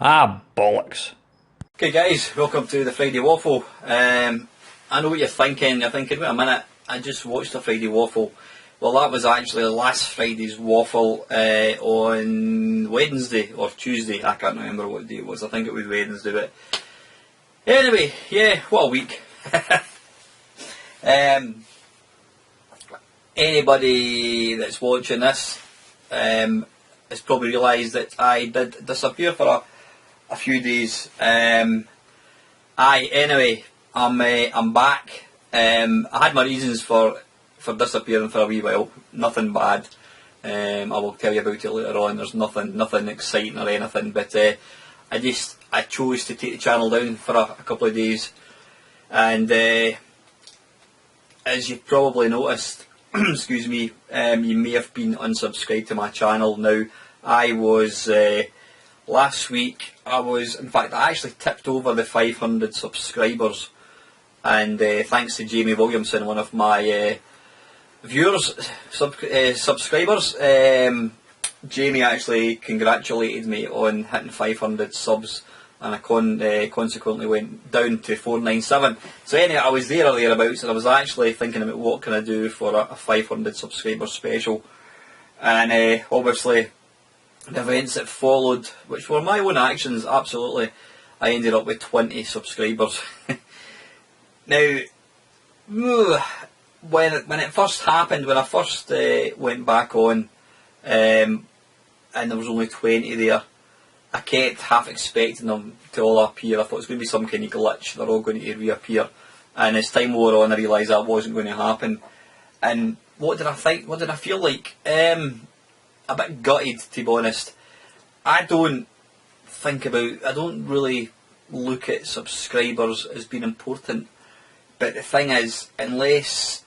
Ah, bollocks. Okay guys, welcome to the Friday Waffle. I know what you're thinking. You're thinking, wait a minute, I just watched the Friday Waffle. Well, that was actually last Friday's Waffle on Wednesday or Tuesday. I can't remember what day it was. I think it was Wednesday. But anyway, yeah, what a week. Anybody that's watching this has probably realised that I did disappear for a few days. Anyway, I'm back. I had my reasons for disappearing for a wee while. Nothing bad. I will tell you about it later on. There's nothing exciting or anything. But I chose to take the channel down for a couple of days, and as you've probably noticed, excuse me, you may have been unsubscribed to my channel. Now, I was last week. In fact, I actually tipped over the 500 subscribers, and thanks to Jamie Williamson, one of my subscribers, Jamie actually congratulated me on hitting 500 subs, and I consequently went down to 497. So anyway, I was there or thereabouts, and I was actually thinking about what can I do for a 500 subscriber special, and obviously the events that followed, which were my own actions, absolutely, I ended up with 20 subscribers. Now, when it first happened, when I first went back on, and there was only 20 there, I kept half expecting them to all appear. I thought it was going to be some kind of glitch, they're all going to reappear. And as time wore on, I realised that wasn't going to happen. And what did I think? What did I feel like? A bit gutted, to be honest. I don't really look at subscribers as being important. But the thing is, unless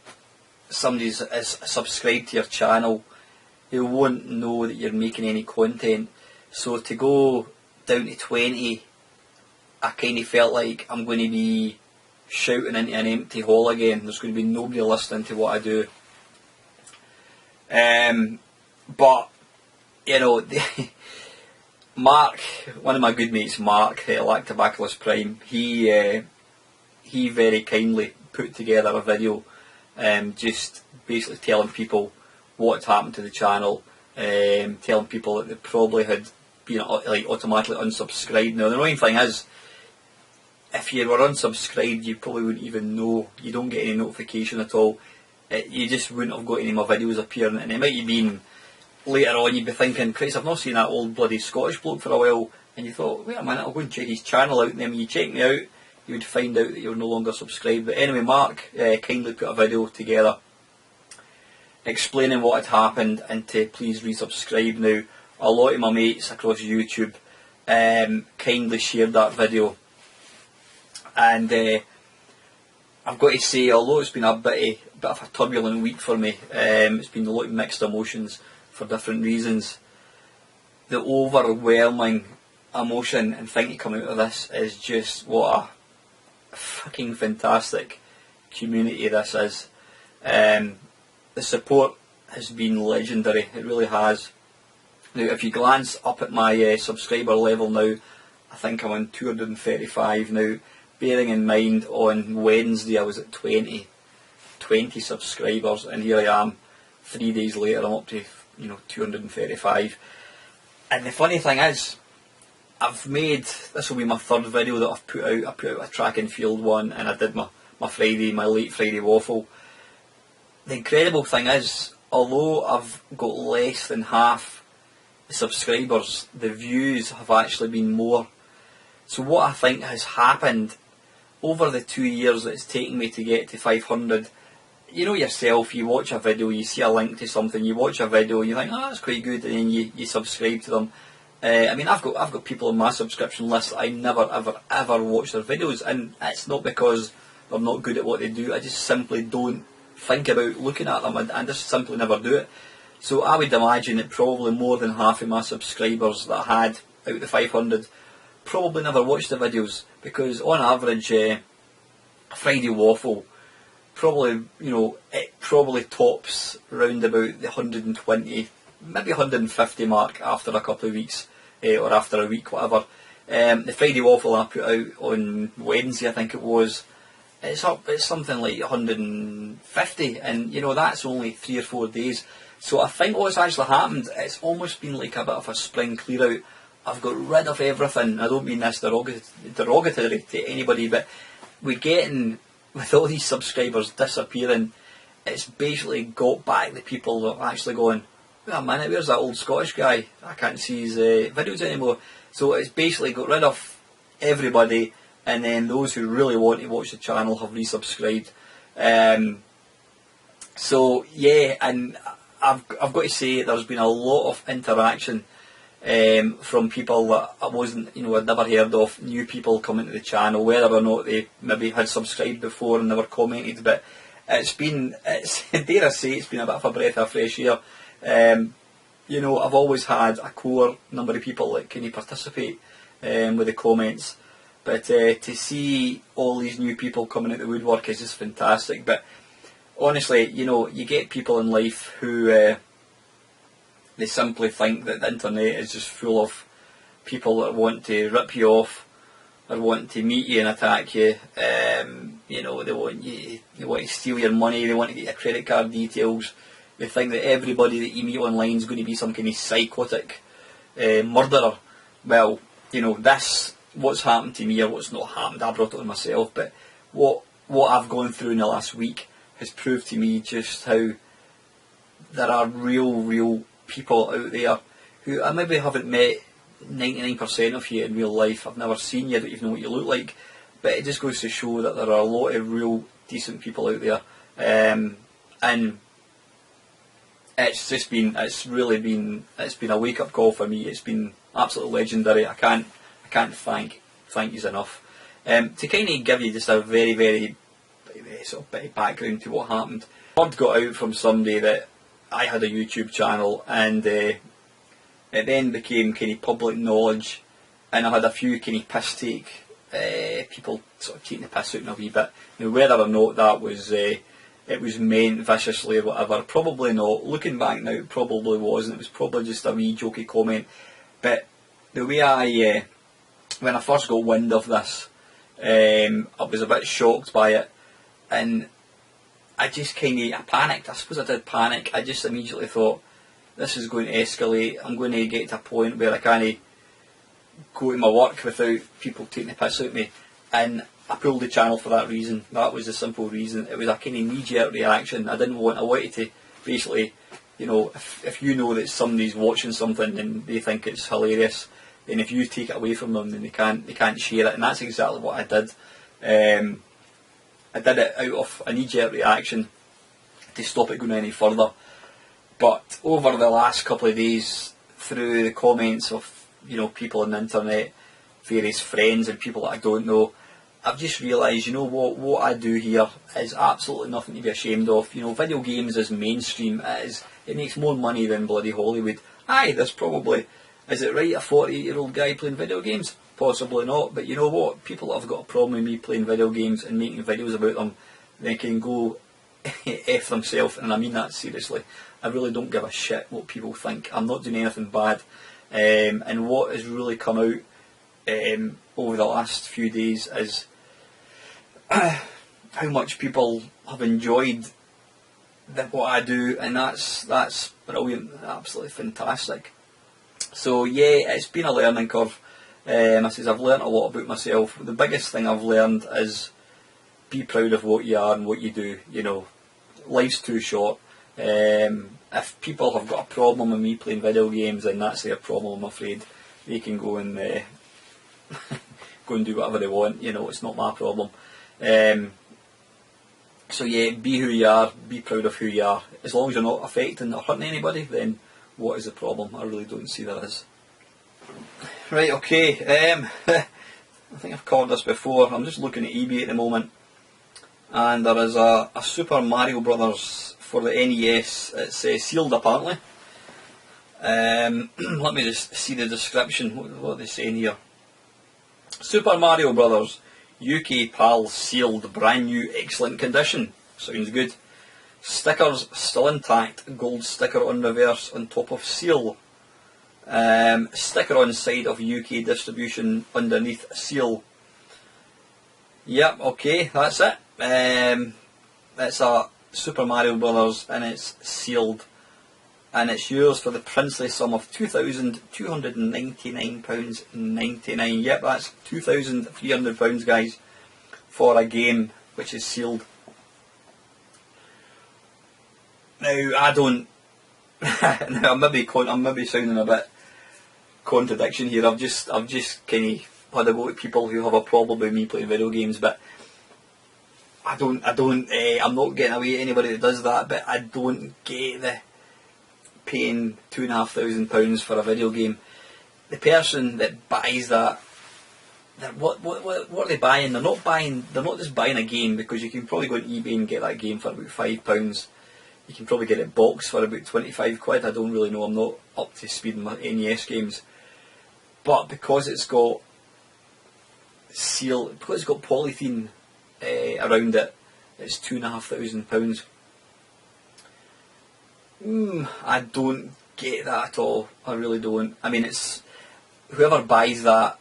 somebody is subscribed to your channel, they won't know that you're making any content. So to go down to 20, I kind of felt like I'm going to be shouting into an empty hall again. There's going to be nobody listening to what I do. But, you know, Mark, one of my good mates, Mark, Lactobacillus Prime, he very kindly put together a video just basically telling people what's happened to the channel, telling people that they probably had been automatically unsubscribed. Now the annoying thing is, if you were unsubscribed, you probably wouldn't even know. You don't get any notification at all. You just wouldn't have got any of my videos appearing, and it might have been later on you'd be thinking, Christ, I've not seen that old bloody Scottish bloke for a while, and you thought, wait a minute, I'll go and check his channel out, and then when you check me out, you would find out that you're no longer subscribed. But anyway, Mark kindly put a video together explaining what had happened and to please resubscribe. Now, a lot of my mates across YouTube kindly shared that video, and I've got to say, although it's been a bit of a turbulent week for me, it's been a lot of mixed emotions for different reasons. The overwhelming emotion and thing to come out of this is just what a fucking fantastic community this is. The support has been legendary, it really has. Now, if you glance up at my subscriber level now, I think I'm on 235 now. Bearing in mind, on Wednesday I was at 20 subscribers, and here I am 3 days later, I'm up to 235. And the funny thing is, this will be my third video that I've put out. I put out a track and field one, and I did my late Friday Waffle. The incredible thing is, although I've got less than half the subscribers, the views have actually been more. So what I think has happened over the 2 years that it's taken me to get to 500, you know yourself, you watch a video, you see a link to something, you watch a video, you think, oh, that's quite good, and then you subscribe to them. I mean, I've got people on my subscription list that I never ever watch their videos, and it's not because they're not good at what they do. I just simply don't think about looking at them, and just simply never do it. So I would imagine that probably more than half of my subscribers that I had out of the 500 probably never watched the videos, because on average, Friday Waffle probably, it probably tops around about the 120, maybe 150 mark after a couple of weeks, or after a week, whatever. The Friday Waffle I put out on Wednesday, I think it was, it's something like 150, and you know, that's only 3 or 4 days. So I think what's actually happened, it's almost been like a bit of a spring clear out. I've got rid of everything. I don't mean this derogatory to anybody, but we're getting, with all these subscribers disappearing, it's basically got back the people that are actually going, wait a minute, where's that old Scottish guy? I can't see his videos anymore. So it's basically got rid of everybody, and then those who really want to watch the channel have resubscribed. So yeah, and I've got to say there's been a lot of interaction from people that I wasn't, you know, I'd never heard of, new people coming to the channel, whether or not they maybe had subscribed before and never commented, but dare I say, it's been a bit of a breath of fresh air. You know, I've always had a core number of people that can participate with the comments, but to see all these new people coming out the woodwork is just fantastic. But honestly, you know, you get people in life who they simply think that the internet is just full of people that want to rip you off or want to meet you and attack you. You know, they want to steal your money, they want to get your credit card details. They think that everybody that you meet online is going to be some kind of psychotic murderer. Well, you know, what's happened to me, or what's not happened, I brought it on myself, but what I've gone through in the last week has proved to me just how there are real people out there who I maybe haven't met 99% of you in real life. I've never seen you, I don't even know what you look like, but it just goes to show that there are a lot of real decent people out there, and it's been a wake up call for me. It's been absolutely legendary. I can't thank you enough. To kind of give you just a very sort of bit of background to what happened. Word got out from somebody that I had a YouTube channel, and it then became kind of public knowledge, and I had a few kind of piss take people sort of taking the piss out in a wee bit. Now, whether or not that was it was meant viciously or whatever, probably not. Looking back now, it probably wasn't. It was probably just a wee jokey comment. But the way when I first got wind of this, I was a bit shocked by it, and I just I panicked. I suppose I did panic. I just immediately thought, this is going to escalate. I'm going to get to a point where I can't go to my work without people taking the piss out of me. And I pulled the channel for that reason. That was the simple reason. It was a kind of knee-jerk reaction. I wanted to basically, you know, if you know that somebody's watching something and they think it's hilarious, then if you take it away from them, then they can't share it. And that's exactly what I did. I did it out of a knee-jerk reaction to stop it going any further. But over the last couple of days, through the comments of, you know, people on the internet, various friends and people that I don't know, I've just realised, you know what I do here is absolutely nothing to be ashamed of. You know, video games is mainstream. It makes more money than bloody Hollywood. Aye, there's probably, is it right, a 48-year-old guy playing video games? Possibly not, but you know what? People that have got a problem with me playing video games and making videos about them, they can go F themselves, and I mean that seriously. I really don't give a shit what people think. I'm not doing anything bad. And what has really come out over the last few days is how much people have enjoyed what I do, and that's brilliant, absolutely fantastic. So yeah, it's been a learning curve. I've learnt a lot about myself. The biggest thing I've learned is be proud of what you are and what you do. You know, life's too short. If people have got a problem with me playing video games, then that's their problem, I'm afraid. They can go and go and do whatever they want. You know, it's not my problem. So yeah, be who you are, be proud of who you are. As long as you're not affecting or hurting anybody, then what is the problem? I really don't see there is. Right, okay, I think I've covered this before. I'm just looking at eBay at the moment, and there is a Super Mario Brothers for the NES. It's sealed apparently. Let me just see the description. What are they saying here? Super Mario Brothers UK PAL sealed, brand new, excellent condition. Sounds good. Stickers still intact, gold sticker on reverse on top of seal. Sticker on side of UK distribution underneath seal. Yep, okay, that's it. It's a Super Mario Brothers and it's sealed. And it's yours for the princely sum of £2,299.99. Yep, that's £2,300, guys, for a game which is sealed. Now, I don't... now, I'm maybe sounding a bit contradiction here. I've just kind of had a go at people who have a problem with me playing video games, but I'm not getting away at anybody that does that, but I don't get the paying £2,500 for a video game. The person that buys that, what are they buying? They're not just buying a game, because you can probably go on eBay and get that game for about £5. You can probably get it boxed for about 25 quid. I don't really know, I'm not up to speed in my NES games. But because it's got seal, because it's got polythene around it, it's £2,500. I don't get that at all. I really don't. I mean, it's whoever buys that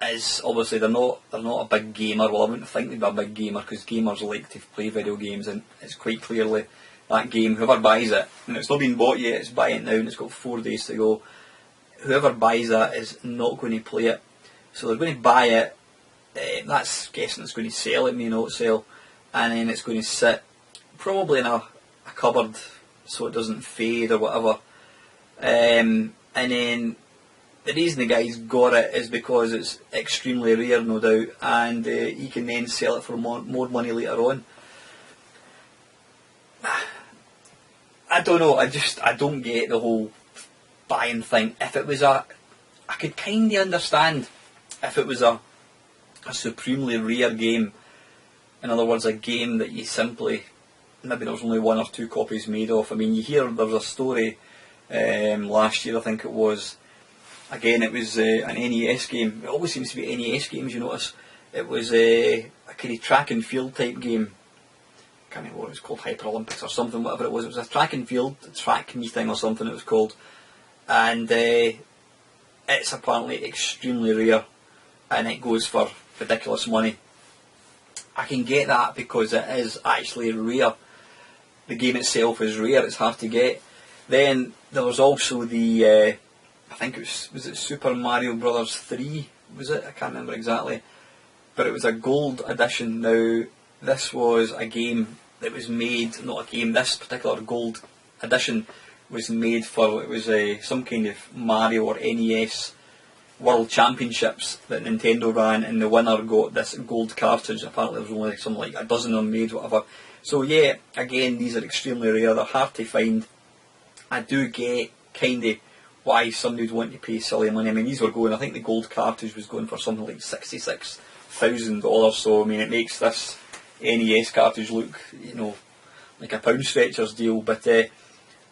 is obviously they're not a big gamer. Well, I wouldn't think they'd be a big gamer, because gamers like to play video games, and it's quite clearly that game. Whoever buys it, and it's not been bought yet, it's buying it now, and it's got 4 days to go. Whoever buys that is not going to play it, so they're going to buy it. That's guessing it's going to sell. It may not sell, and then it's going to sit probably in a cupboard so it doesn't fade or whatever. And then the reason the guy's got it is because it's extremely rare, no doubt, and he can then sell it for more money later on. I don't know, I don't get the whole buying thing. If it was I could kind of understand if it was a supremely rare game. In other words, a game that you simply, maybe there was only 1 or 2 copies made of. I mean, you hear there was a story last year, I think it was. Again, it was an NES game. It always seems to be NES games, you notice. It was a kind of track and field type game. I can't remember what it was called, Hyper Olympics or something, whatever it was. It was a track and field, track meeting or something it was called. And it's apparently extremely rare, and it goes for ridiculous money. I can get that because it is actually rare. The game itself is rare, it's hard to get. Then there was also the, I think it was it Super Mario Brothers 3? Was it? I can't remember exactly. But it was a gold edition. Now, this was a game that was made, not a game, this particular gold edition was made for, it was some kind of Mario or NES World Championships that Nintendo ran, and the winner got this gold cartridge. Apparently there was only something like a dozen of them made, whatever. So yeah, again, these are extremely rare, they're hard to find. I do get kind of why somebody would want to pay silly money. I mean, these were going, I think the gold cartridge was going for something like $66,000, so I mean, it makes this NES cartridge look, you know, like a pound stretcher's deal. But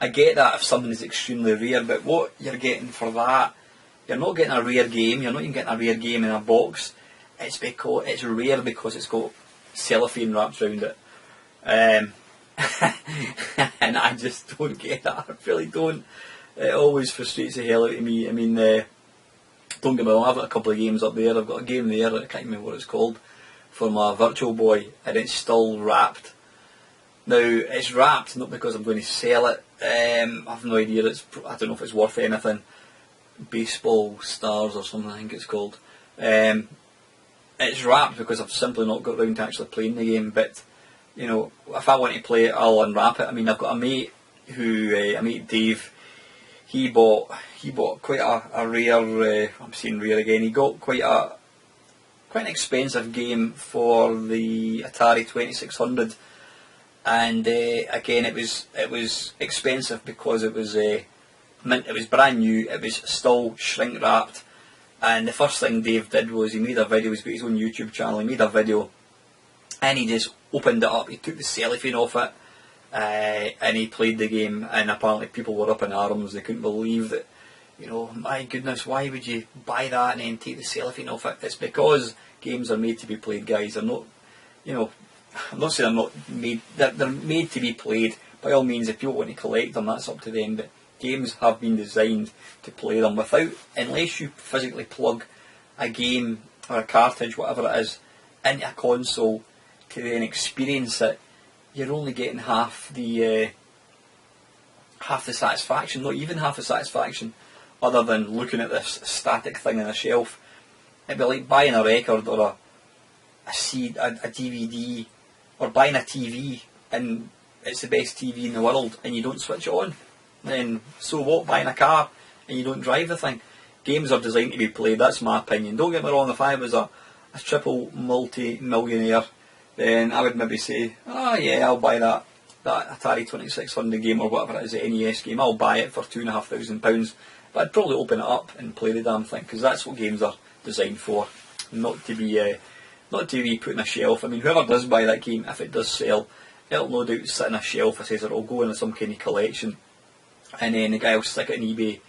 I get that if something is extremely rare, but what you're getting for that, you're not getting a rare game, you're not even getting a rare game in a box. It's because it's rare because it's got cellophane wrapped around it. And I just don't get that, I really don't. It always frustrates the hell out of me. I mean, don't get me wrong, I've got a couple of games up there. I've got a game there, I can't remember what it's called, for my Virtual Boy, and it's still wrapped. Now, it's wrapped not because I'm going to sell it. I've no idea, I don't know if it's worth anything. Baseball Stars or something, I think it's called. It's wrapped because I've simply not got round to actually playing the game, but you know, if I want to play it, I'll unwrap it. I mean, I've got a mate who, a mate Dave, he bought quite a rare, I'm saying rare again, he got quite an expensive game for the Atari 2600, and again it was expensive because it was brand new, it was still shrink wrapped, and the first thing Dave did was he made a video. He's got his own YouTube channel. He made a video and he just opened it up, he took the cellophane off it, and he played the game, and apparently people were up in arms. They couldn't believe that, you know, my goodness, why would you buy that and then take the cellophane off it? It's because games are made to be played, guys. They're not, you know, I'm not saying they're not made, they're made to be played. By all means, if people want to collect them, that's up to them, but games have been designed to play them without, unless you physically plug a game or a cartridge, whatever it is, into a console to then experience it, you're only getting half the satisfaction, not even half the satisfaction, other than looking at this static thing on a shelf. It'd be like buying a record or a DVD, or buying a TV and it's the best TV in the world and you don't switch it on. Then so what? Buying a car and you don't drive the thing. Games are designed to be played, that's my opinion. Don't get me wrong, if I was a triple multi-millionaire, then I would maybe say, oh yeah, I'll buy that Atari 2600 game or whatever it is, the NES game, I'll buy it for £2,500. But I'd probably open it up and play the damn thing, because that's what games are designed for, not to be put on a shelf. I mean, whoever does buy that game, if it does sell, it'll no doubt sit on a shelf, it says it'll go in some kind of collection, and then the guy will stick it on eBay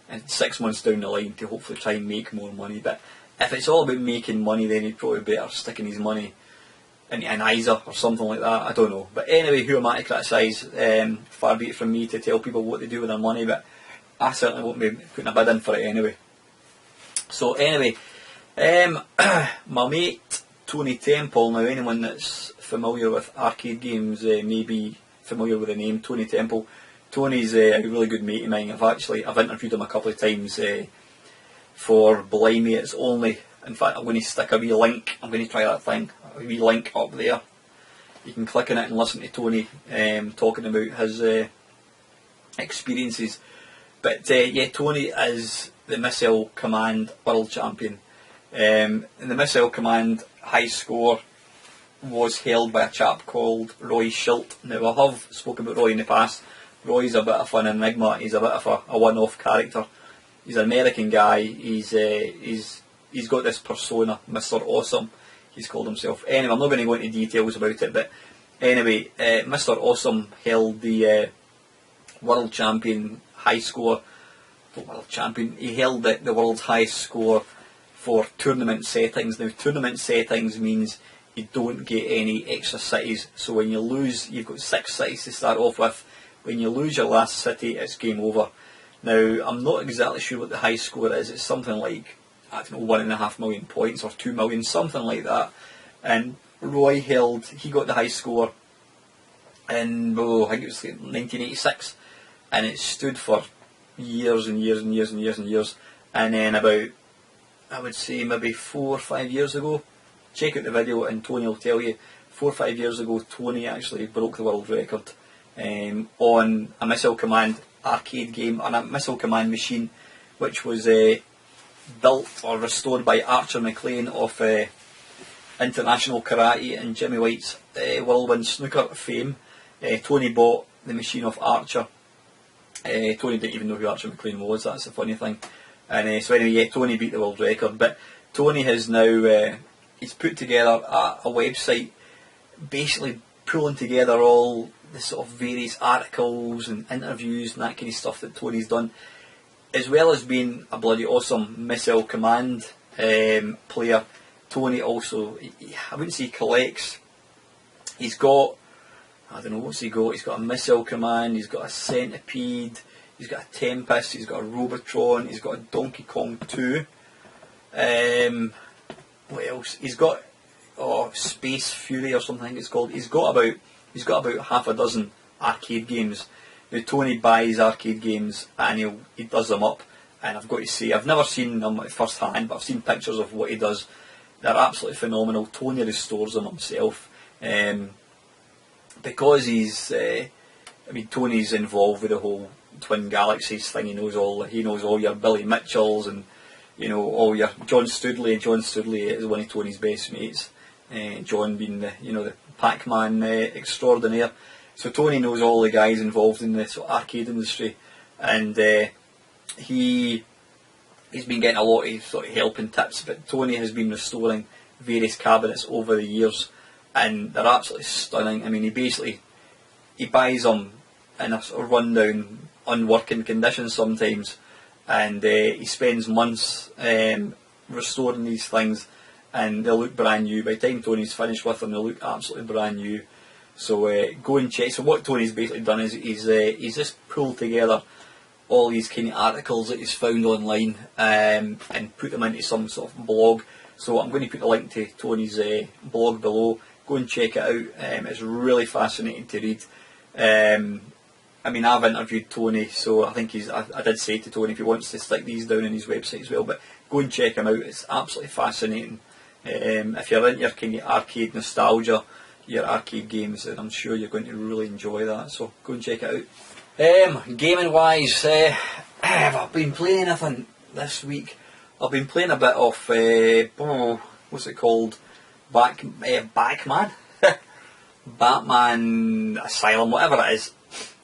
and 6 months down the line to hopefully try and make more money. But if it's all about making money, then he'd probably better sticking his money into an ISA or something like that, I don't know. But anyway, who am I to criticise? Far be it from me to tell people what to do with their money, but I certainly won't be putting a bid in for it anyway. So anyway, my mate Tony Temple, now anyone that's familiar with arcade games may be familiar with the name Tony Temple. Tony's a really good mate of mine. I've interviewed him a couple of times for Blimey It's Only. In fact, I'm going to stick a wee link, I'm going to try that thing, a wee link up there. You can click on it and listen to Tony talking about his experiences. But yeah, Tony is the Missile Command World Champion. And the Missile Command high score was held by a chap called Roy Schilt. Now, I have spoken about Roy in the past. Roy's a bit of an enigma, he's a bit of a one-off character. He's an American guy, he's got this persona, Mr. Awesome, he's called himself. Anyway, I'm not going to go into details about it, but anyway, Mr. Awesome held the world champion high score, he held the world's highest score for tournament settings. Now, tournament settings means you don't get any extra cities, so when you lose, you've got 6 cities to start off with. When you lose your last city, it's game over. Now, I'm not exactly sure what the high score is. It's something like, I don't know, 1.5 million points or 2 million, something like that. And Roy he got the high score in, I think it was like 1986, and it stood for years and years and years and years and years. And then about, I would say maybe 4 or 5 years ago, check out the video and Tony will tell you, 4 or 5 years ago, Tony actually broke the world record on a Missile Command arcade game, on a Missile Command machine, which was built or restored by Archer McLean of International Karate and Jimmy White's Whirlwind Snooker fame. Tony bought the machine off Archer. Tony didn't even know who Archer McLean was, that's the funny thing. And so anyway, yeah, Tony beat the world record. But Tony has now, he's put together a website basically pulling together all the sort of various articles and interviews and that kind of stuff that Tony's done, as well as being a bloody awesome Missile Command player. Tony also, I wouldn't say he collects, he's got, I don't know, what's he got? He's got a Missile Command, he's got a Centipede, he's got a Tempest, he's got a Robotron, he's got a Donkey Kong 2. What else? He's got Space Fury or something it's called. He's got about half a dozen arcade games. Now, Tony buys arcade games and he does them up, and I've got to say, I've never seen them first hand, but I've seen pictures of what he does. They're absolutely phenomenal. Tony restores them himself, because he's, Tony's involved with the whole Twin Galaxies thing. He knows all your Billy Mitchells and all your John Studley. John Studley is one of Tony's best mates. John being the Pac-Man extraordinaire. So Tony knows all the guys involved in the sort of arcade industry, and he's been getting a lot of sort of help and tips. But Tony has been restoring various cabinets over the years, and they're absolutely stunning. I mean, he buys them in a sort of rundown, unworking condition sometimes, and he spends months restoring these things, and they'll look brand new. By the time Tony's finished with them, they'll look absolutely brand new. So go and check. So what Tony's basically done is he's just pulled together all these kind of articles that he's found online and put them into some sort of blog. So I'm going to put the link to Tony's blog below. Go and check it out. It's really fascinating to read. I mean, I've interviewed Tony, so I think I did say to Tony if he wants to stick these down on his website as well, but go and check him out. It's absolutely fascinating. If you're into your kind of arcade nostalgia, your arcade games, then I'm sure you're going to really enjoy that, so go and check it out. Gaming wise, have I been playing anything this week? I've been playing a bit of, what's it called? Batman? Batman Asylum, whatever it is,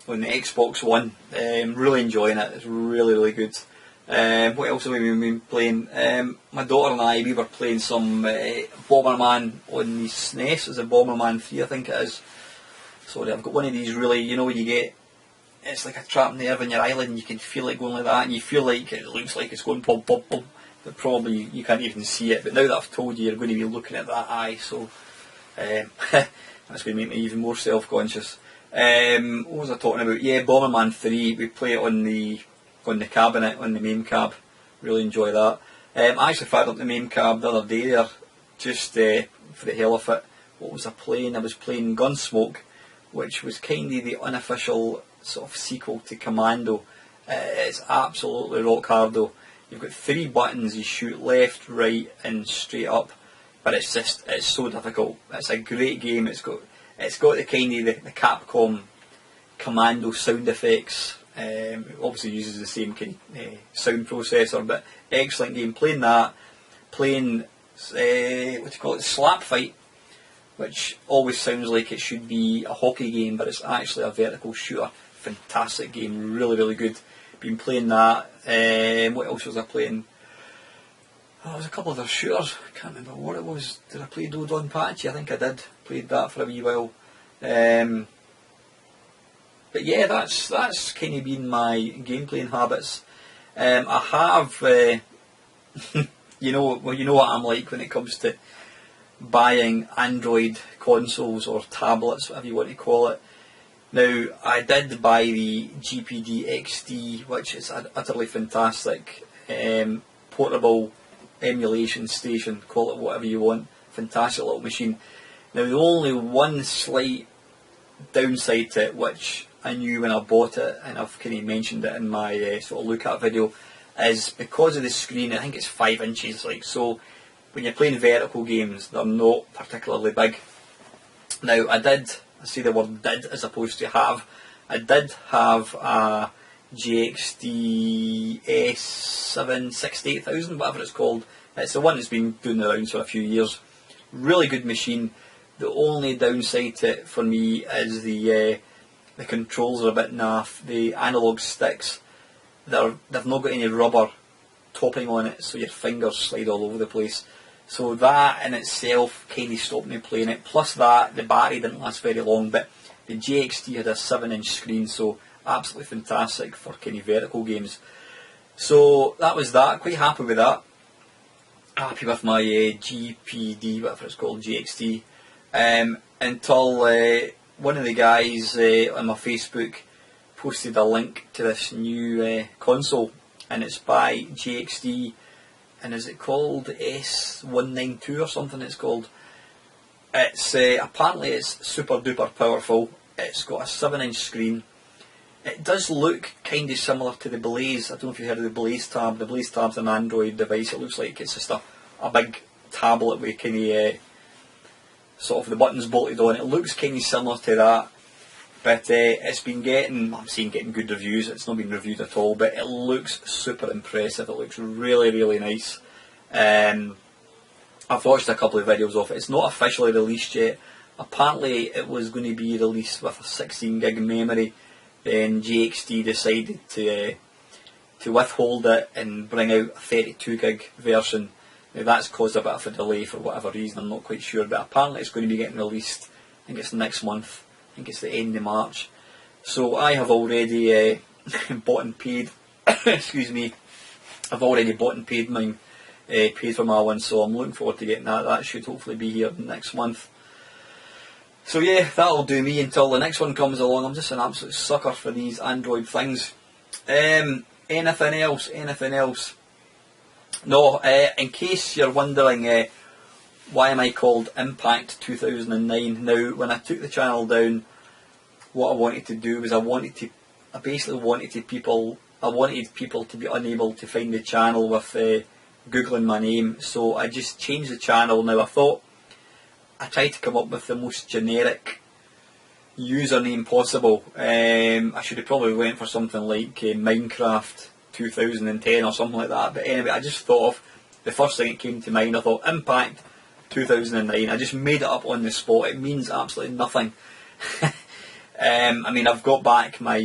on the Xbox One. Really enjoying it, it's really, really good. What else have we been playing? My daughter and I, we were playing some Bomberman on the SNES. It's a Bomberman 3, I think it is. Sorry, I've got one of these really, you know, you get, it's like a trapped nerve in your eyelid and you can feel it going like that, and you feel like it looks like it's going pum pum pum, but probably you can't even see it. But now that I've told you, you're going to be looking at that eye, so that's going to make me even more self-conscious. What was I talking about? Yeah, Bomberman 3, we play it on the cabinet, on the main cab. Really enjoy that. I actually fired up the main cab the other day there, just for the hell of it. What was I playing? I was playing Gunsmoke, which was kind of the unofficial sort of sequel to Commando. It's absolutely rock hard though. You've got 3 buttons, you shoot left, right and straight up, but it's so difficult. It's a great game. It's got the kind of the Capcom Commando sound effects. It obviously uses the same kind of sound processor, but excellent game. Playing that, playing Slap Fight, which always sounds like it should be a hockey game, but it's actually a vertical shooter. Fantastic game, really, really good. Been playing that. What else was I playing? Oh, there was a couple of other shooters. I can't remember what it was. Did I play Dodon Pachi? I think I did. Played that for a wee while. But yeah, that's kind of been my game playing habits. I have, you know what I'm like when it comes to buying Android consoles or tablets, whatever you want to call it. Now, I did buy the GPD XD, which is an utterly fantastic portable emulation station, call it whatever you want, fantastic little machine. Now, the only one slight downside to it, which I knew when I bought it, and I've kind of mentioned it in my sort of look at video, is because of the screen. I think it's 5 inches, like, so when you're playing vertical games, they're not particularly big. Now, I say the word did as opposed to have. I did have a GXD S7 whatever it's called. It's the one that's been doing the rounds for a few years. Really good machine. The only downside to it for me is the controls are a bit naff. The analog sticks, they've not got any rubber topping on it, so your fingers slide all over the place. So that in itself kind of stopped me playing it. Plus that, the battery didn't last very long, but the GXD had a 7-inch screen, so absolutely fantastic for kind of vertical games. So that was that, quite happy with that. Happy with my GPD, whatever it's called, GXD. Until one of the guys on my Facebook posted a link to this new console, and it's by GXD, and is it called S192 or something it's called. It's apparently it's super duper powerful. It's got a 7-inch screen. It does look kind of similar to the Blaze. I don't know if you've heard of the Blaze Tab. The Blaze Tab's an Android device. It looks like it's just a big tablet with kind of sort of the buttons bolted on. It looks kind of similar to that, but it's been getting good reviews. It's not been reviewed at all, but it looks super impressive. It looks really, really nice. I've watched a couple of videos of it. It's not officially released yet. Apparently it was going to be released with a 16 gig memory. Then GXD decided to withhold it and bring out a 32 gig version. Now that's caused a bit of a delay for whatever reason, I'm not quite sure, but apparently it's going to be getting released, I think it's next month, I think it's the end of March. So I have already bought and paid, excuse me, I've already bought and paid mine, paid for my one, so I'm looking forward to getting that. That should hopefully be here next month. So yeah, that'll do me until the next one comes along. I'm just an absolute sucker for these Android things. Anything else? Anything else? No, in case you're wondering why am I called Impact 2009, now when I took the channel down, what I wanted to do was I wanted people to be unable to find the channel with googling my name, so I just changed the channel. Now I thought I tried to come up with the most generic username possible. I should have probably went for something like Minecraft 2010 or something like that, but anyway, I just thought of the first thing that came to mind. I thought Impact 2009. I just made it up on the spot. It means absolutely nothing. I mean, I've got back my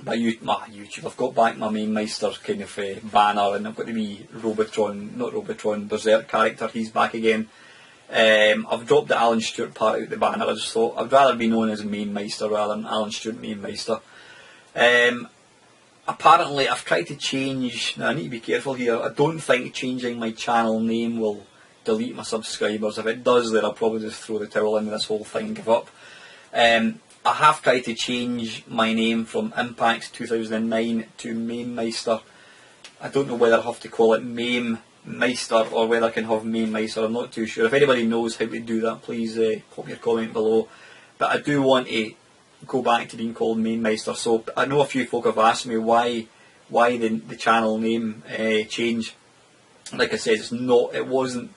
YouTube. I've got back my Mamemeister kind of banner, and I've got the wee Robotron Berserk character. He's back again. I've dropped the Alan Stewart part out the banner. I just thought I'd rather be known as Mamemeister rather than Alan Stewart Mamemeister. Apparently, I've tried to change. Now I need to be careful here. I don't think changing my channel name will delete my subscribers. If it does, then I'll probably just throw the towel in with this whole thing and give up. I have tried to change my name from Impact 2009 to Mamemeister. I don't know whether I have to call it Mamemeister or whether I can have Mamemeister. I'm not too sure. If anybody knows how to do that, please pop your comment below. But I do want to go back to being called Mamemeister. So I know a few folk have asked me why the channel name change. Like I said, it wasn't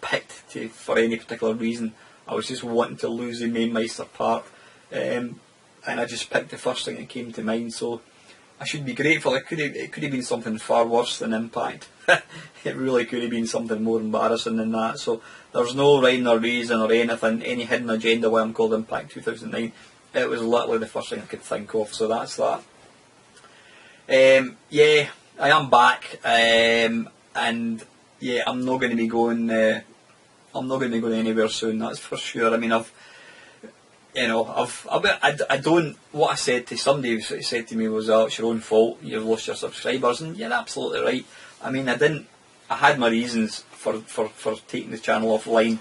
picked for any particular reason. I was just wanting to lose the Mamemeister part, and I just picked the first thing that came to mind. So I should be grateful. It could have been something far worse than Impact. It really could have been something more embarrassing than that. So there's no rhyme or reason or anything, any hidden agenda why I'm called Impact 2009. It was literally the first thing I could think of. So that's that. Yeah, I am back, and yeah, I'm not going to be going. I'm not going to be going anywhere soon. That's for sure. I mean, I don't. What I said to somebody who said to me was, "Oh, it's your own fault. You've lost your subscribers," and you're absolutely right. I mean, I had my reasons for taking the channel offline.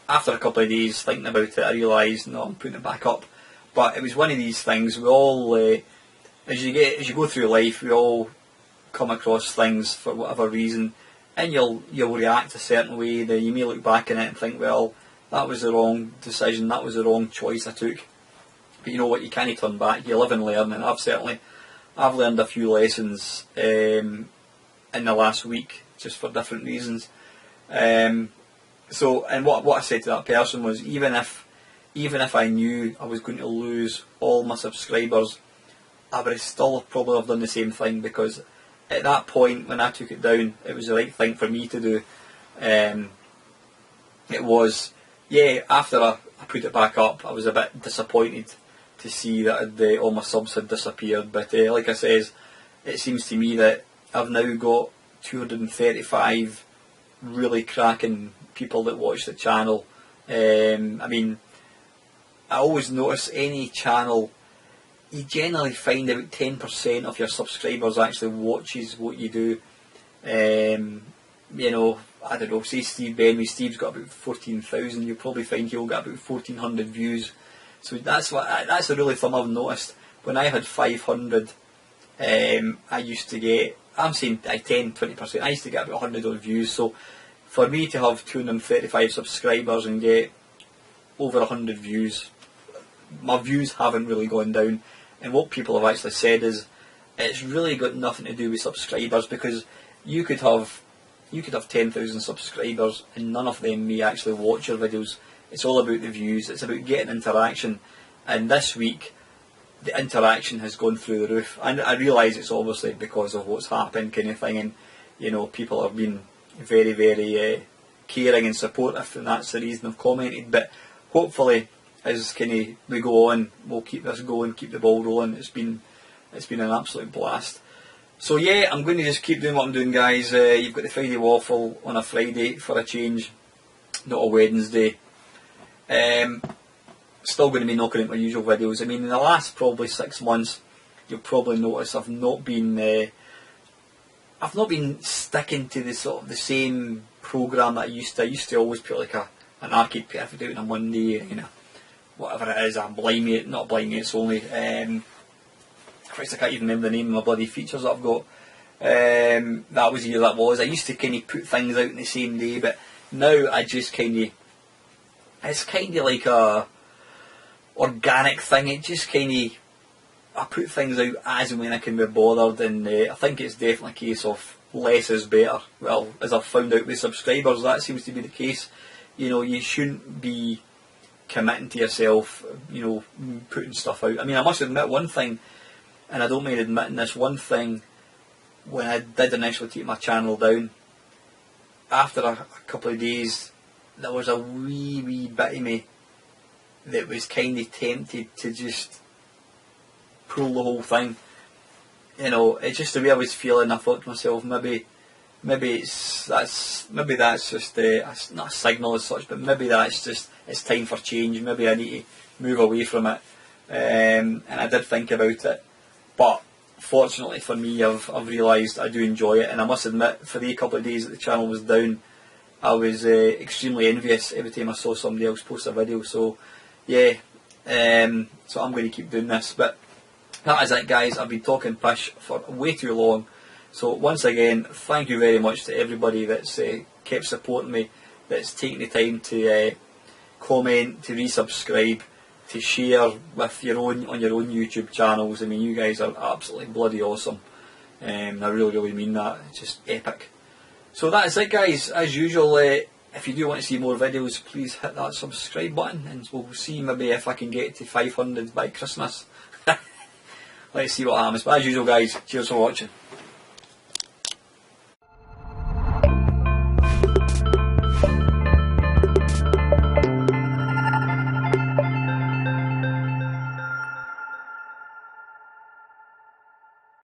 After a couple of days thinking about it, I realised, no, I'm putting it back up. But it was one of these things. We all, as you go through life, we all come across things for whatever reason, and you'll react a certain way. Then you may look back on it and think, well, that was the wrong decision, that was the wrong choice I took. But you know what, you can't turn back. You live and learn, and I've learned a few lessons in the last week, just for different reasons. So, and what I said to that person was, even if I knew I was going to lose all my subscribers, I would still probably have done the same thing, because at that point when I took it down, it was the right thing for me to do. It was, yeah, after I put it back up, I was a bit disappointed to see that all my subs had disappeared. But like I says, it seems to me that I've now got 235 really cracking people that watch the channel. I mean, I always notice any channel, you generally find about 10% of your subscribers actually watches what you do. You know, I don't know, say Steve Benway, Steve's got about 14,000, you'll probably find he'll get about 1,400 views. So that's a really thing I've noticed. When I had 500, I used to get, I'm saying 10, 20%, I used to get about 100 odd views. So for me to have 235 subscribers and get over 100 views, my views haven't really gone down. And what people have actually said is, it's really got nothing to do with subscribers, because you could have 10,000 subscribers and none of them may actually watch your videos. It's all about the views, it's about getting interaction. And this week, the interaction has gone through the roof. And I realise it's obviously because of what's happened, kind of thing, and you know, people have been very, very caring and supportive, and that's the reason I've commented. But hopefully, as we go on, we'll keep this going, keep the ball rolling. It's been an absolute blast. So yeah, I'm going to just keep doing what I'm doing, guys. You've got the Friday Waffle on a Friday for a change, not a Wednesday. Still going to be knocking out my usual videos. I mean, in the last probably 6 months, you'll probably notice I've not been sticking to the same programme that I used to. I used to always put like an arcade perfect out on a Monday, you know, whatever it is. I blame it, not blame it. It's only Christ, I can't even remember the name of my bloody features that I've got. That was the year that was. I used to kind of put things out in the same day, but now I just kind of, it's kind of like a organic thing. It just kind of, I put things out as and when I can be bothered, and I think it's definitely a case of less is better. Well, as I've found out with subscribers, that seems to be the case. You know, you shouldn't be committing to yourself, you know, putting stuff out. I mean, I must admit one thing, and I don't mind admitting this, one thing, when I did initially take my channel down, after a couple of days, there was a wee bit of me that was kind of tempted to just pull the whole thing. You know, it's just the way I was feeling. I thought to myself, maybe that's just it's not a signal as such, but maybe that's just, it's time for change. Maybe I need to move away from it. And I did think about it, but fortunately for me, I've realised I do enjoy it. And I must admit, for the couple of days that the channel was down, I was extremely envious every time I saw somebody else post a video. So yeah, so I'm going to keep doing this. But that is it, guys. I've been talking pish for way too long. So once again, thank you very much to everybody that's kept supporting me, that's taken the time to comment, to resubscribe, to share with your own on your own YouTube channels. I mean, you guys are absolutely bloody awesome. I really mean that. It's just epic. So that is it, guys. As usual, if you do want to see more videos, please hit that subscribe button, and we'll see maybe if I can get to 500 by Christmas. Let's see what happens. But as usual, guys, cheers for watching.